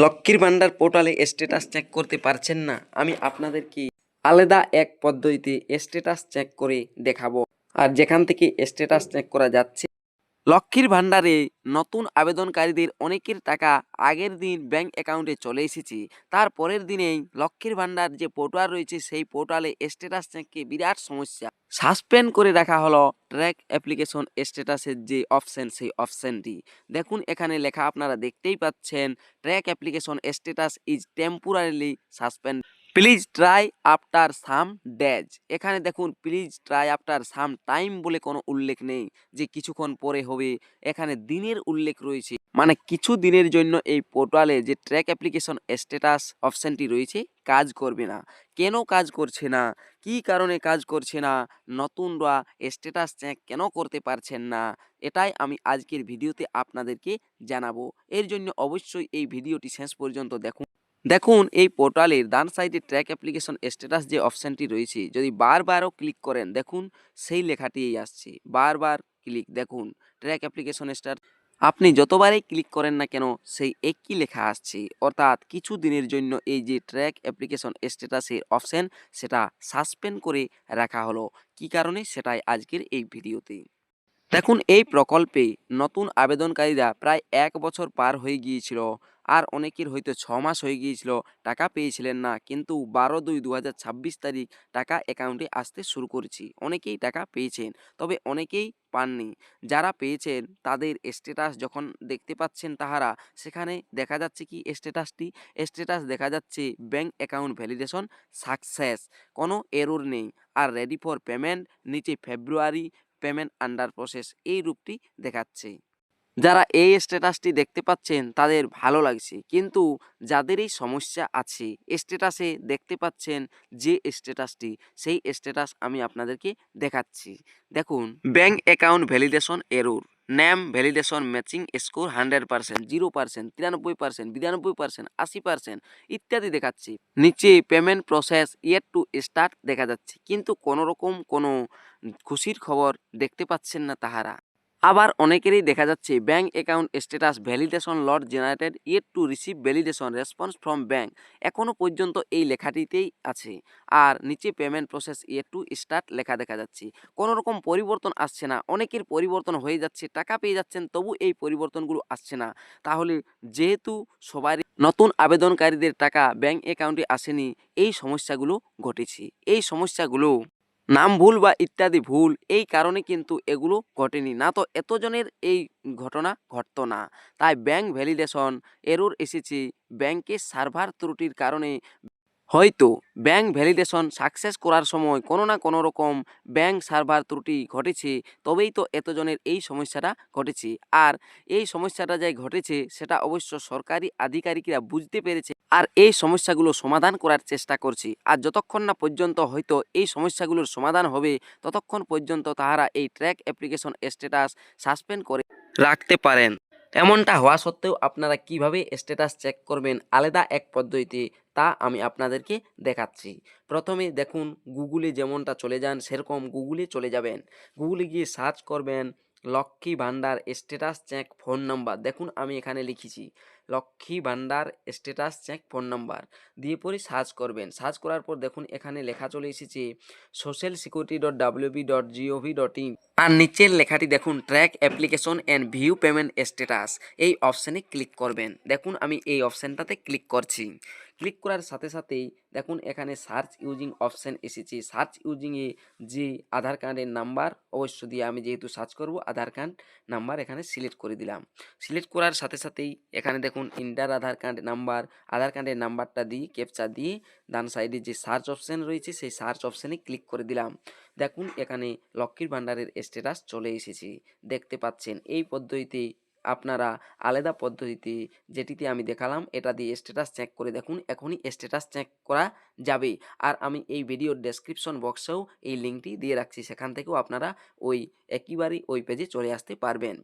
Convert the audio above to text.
লক্ষ্মীর ভান্ডার পোর্টালে status check করতে পারছেন না, আমি আপনাদেরকে আলাদা এক পদ্ধতিতে স্ট্যাটাস চেক করে দেখাবো। আর যেখান থেকে স্ট্যাটাস চেক করা যাচ্ছে, লক্ষ্মীর ভান্ডারে নতুন আবেদনকারীদের অনেকের টাকা আগের দিন ব্যাংক অ্যাকাউন্টে চলে এসেছে, তার পরের দিনেই লক্ষ্মীর ভান্ডার যে পোর্টাল রয়েছে সেই পোর্টালে স্ট্যাটাস চেককে বিরাট সমস্যা। সাসপেন্ড করে রাখা হলো ট্র্যাক অ্যাপ্লিকেশন স্ট্যাটাসের যে অপশন, সেই অপশনটি দেখুন এখানে লেখা, আপনারা দেখতেই পাচ্ছেন, track application status is temporarily suspend, please try after some days. এখানে দেখুন please try after some time বলে কোনো উল্লেখ নেই যে কিছুক্ষণ পরে হবে, এখানে দিনের উল্লেখ রয়েছে, মানে কিছু দিনের জন্য এই পোর্টালে যে ট্র্যাক অ্যাপ্লিকেশন স্ট্যাটাস অপশনটি রয়েছে কাজ করবে না। কেন কাজ করছে না, কি কারণে কাজ করছে না, নতুনরা স্ট্যাটাস চেক কেন করতে পারছেন না, এটাই আমি আজকের ভিডিওতে আপনাদেরকে জানাবো। এর জন্য অবশ্যই এই ভিডিওটি শেষ পর্যন্ত দেখুন। দেখুন এই পোর্টালের ডান সাইডে ট্র্যাক অ্যাপ্লিকেশন স্ট্যাটাস যে অপশানটি রয়েছে, যদি বারবারও ক্লিক করেন দেখুন সেই লেখাটিই আসছে, বারবার ক্লিক, দেখুন ট্র্যাক অ্যাপ্লিকেশন স্ট্যাটাস, আপনি যতবারই ক্লিক করেন না কেন সেই একই লেখা আসছে, অর্থাৎ কিছু দিনের জন্য এই যে ট্র্যাক অ্যাপ্লিকেশন স্ট্যাটাসের অপশান সেটা সাসপেন্ড করে রাখা হলো। কি কারণে সেটাই আজকের এই ভিডিওতে দেখুন। এই প্রকল্পে নতুন আবেদনকারীরা প্রায় ১ বছর পার হয়ে গিয়েছিল, আর অনেকের হয়তো ৬ মাস হয়ে গিয়েছিল, টাকা পেয়েছিলেন না, কিন্তু ১২/২/২০২৬ তারিখ টাকা অ্যাকাউন্টে আসতে শুরু করেছি। অনেকেই টাকা পেয়েছেন, তবে অনেকেই পাননি। যারা পেয়েছেন তাদের স্ট্যাটাস যখন দেখতে পাচ্ছেন, তাহারা সেখানে দেখা যাচ্ছে কি স্ট্যাটাস দেখা যাচ্ছে ব্যাংক অ্যাকাউন্ট ভ্যালিডেশন সাকসেস, কোনো এরর নেই, আর রেডি ফর পেমেন্ট, নিচে ফেব্রুয়ারি পেমেন্ট আন্ডার প্রসেস এই রূপটি দেখাচ্ছে। যারা এই স্ট্যাটাসটি দেখতে পাচ্ছেন তাদের ভালো লাগছে, কিন্তু যাদের এই সমস্যা আছে স্ট্যাটাসে দেখতে পাচ্ছেন যে স্ট্যাটাসটি, সেই স্ট্যাটাস আমি আপনাদেরকে দেখাচ্ছি। দেখুন, bank account validation error, name validation matching score 100%, 0%, 93%, 92%, 80% ইত্যাদি দেখাচ্ছি। নিচে payment process yet to start দেখা যাচ্ছে, কিন্তু কোনো রকম কোনো খুশির খবর দেখতে পাচ্ছেন না তাহারা। আবার অনেকেরই দেখা যাচ্ছে bank account status validation lot generated yet to receive validation response from bank, এখনও পর্যন্ত এই লেখাটিতেই আছে। আর নিচে payment process yet to start লেখা দেখা যাচ্ছে, কোনো রকম পরিবর্তন আসছে না। অনেকের পরিবর্তন হয়ে যাচ্ছে, টাকা পেয়ে যাচ্ছেন, তবু এই পরিবর্তনগুলো আসছে না। তাহলে যেহেতু সবারই নতুন আবেদনকারীদের টাকা ব্যাংক অ্যাকাউন্টে আসেনি, এই সমস্যাগুলো ঘটেছে। এই সমস্যাগুলো নাম ভুল বা ইত্যাদি ভুল, এই কারণে কিন্তু এগুলো ঘটেনি, না তো এতজনের এই ঘটনা ঘটতো না। তাই ব্যাংক ভ্যালিডেশন এরর এসেছে ব্যাংকের সার্ভার ত্রুটির কারণে। হয়তো ব্যাংক ভ্যালিডেশন সাকসেস করার সময় কোনো না কোনো রকম ব্যাংক সার্ভার ত্রুটি ঘটেছে, তবেই তো এতজনের এই সমস্যাটা ঘটেছে। আর এই সমস্যাটা যাই ঘটেছে সেটা অবশ্য সরকারি আধিকারিকরা বুঝতে পেরেছে, আর এই সমস্যাগুলো সমাধান করার চেষ্টা করছে। আর যতক্ষণ না পর্যন্ত হয়তো এই সমস্যাগুলোর সমাধান হবে, ততক্ষণ পর্যন্ত তাহারা এই ট্র্যাক অ্যাপ্লিকেশন স্ট্যাটাস সাসপেন্ড করে রাখতে পারেন। এমনটা হওয়া সত্ত্বেও আপনারা কিভাবে স্ট্যাটাস চেক করবেন আলাদা এক পদ্ধতিতে, তা আমি আপনাদেরকে দেখাচ্ছি। প্রথমে দেখুন, গুগলে যেমনটা চলে যান সেরকম গুগলে চলে যাবেন। গুগলে গিয়ে সার্চ করবেন Lakshmi Bhandar status check phone number. দেখুন আমি এখানে লিখেছি Lakshmi Bhandar status check phone number, দিয়ে পরে সার্চ করবেন। সার্চ করার পর দেখুন এখানে লেখা চলে এসেছে socialsecurity.wb.gov.in, আর নিচের লেখাটি দেখুন track application and view payment status, এই অপশানে ক্লিক করবেন। দেখুন আমি এই অপশানটাতে ক্লিক করছি। ক্লিক করার সাথে সাথেই দেখুন এখানে সার্চ ইউজিং অপশান এসেছে। সার্চ ইউজিংয়ে যে আধার কার্ডের নাম্বার অবশ্য দিয়ে, আমি যেহেতু সার্চ করব আধার কার্ড নাম্বার এখানে সিলেক্ট করে দিলাম। সিলেক্ট করার সাথে সাথেই এখানে দেখুন ইন্টার আধার কার্ড নাম্বার, আধার কার্ডের নাম্বারটা দিয়ে ক্যাপচা দিয়ে ডান সাইডে যে সার্চ অপশান রয়েছে সেই সার্চ অপশানে ক্লিক করে দিলাম। দেখুন এখানে লক্ষ্মীর ভান্ডারের স্ট্যাটাস চলে এসেছে, দেখতে পাচ্ছেন। এই পদ্ধতিতে আপনারা আলাদা পদ্ধতিতে যেটিতে আমি দেখালাম এটা দিয়ে স্ট্যাটাস চেক করে দেখুন, এখনই স্ট্যাটাস চেক করা যাবে। আর আমি এই ভিডিওর ডেসক্রিপশন বক্সেও এই লিঙ্কটি দিয়ে রাখছি, সেখান থেকেও আপনারা ওই একেবারেই ওই পেজে চলে আসতে পারবেন।